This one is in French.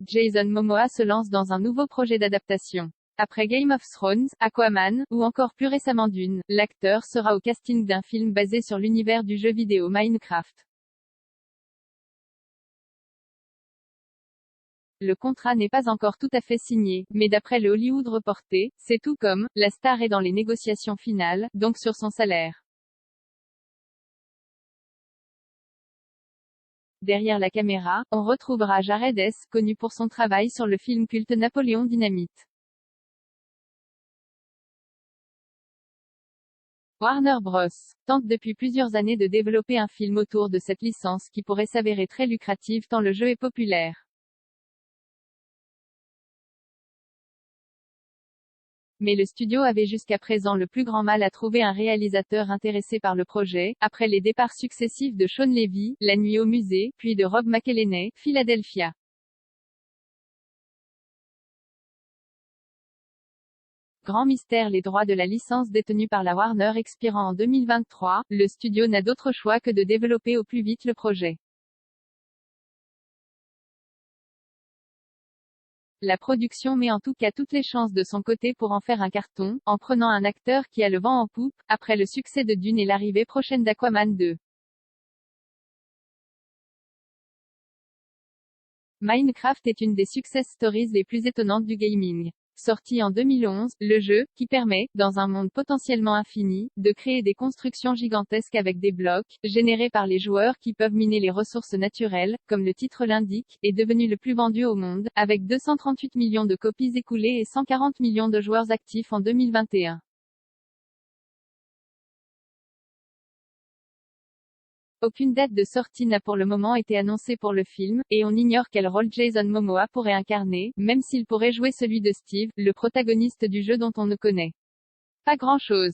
Jason Momoa se lance dans un nouveau projet d'adaptation. Après Game of Thrones, Aquaman, ou encore plus récemment Dune, l'acteur sera au casting d'un film basé sur l'univers du jeu vidéo Minecraft. Le contrat n'est pas encore tout à fait signé, mais d'après le Hollywood Reporter, c'est tout comme, la star est dans les négociations finales, donc sur son salaire. Derrière la caméra, on retrouvera Jared S., connu pour son travail sur le film culte Napoléon Dynamite. Warner Bros. Tente depuis plusieurs années de développer un film autour de cette licence qui pourrait s'avérer très lucrative tant le jeu est populaire. Mais le studio avait jusqu'à présent le plus grand mal à trouver un réalisateur intéressé par le projet, après les départs successifs de Shawn Levy, La Nuit au musée, puis de Rob McElhenney, Philadelphia. Grand mystère, les droits de la licence détenus par la Warner expirant en 2023, le studio n'a d'autre choix que de développer au plus vite le projet. La production met en tout cas toutes les chances de son côté pour en faire un carton, en prenant un acteur qui a le vent en poupe, après le succès de Dune et l'arrivée prochaine d'Aquaman 2. Minecraft est une des success stories les plus étonnantes du gaming. Sorti en 2011, le jeu, qui permet, dans un monde potentiellement infini, de créer des constructions gigantesques avec des blocs, générés par les joueurs qui peuvent miner les ressources naturelles, comme le titre l'indique, est devenu le plus vendu au monde, avec 238 millions de copies écoulées et 140 millions de joueurs actifs en 2021. Aucune date de sortie n'a pour le moment été annoncée pour le film, et on ignore quel rôle Jason Momoa pourrait incarner, même s'il pourrait jouer celui de Steve, le protagoniste du jeu dont on ne connaît pas grand-chose.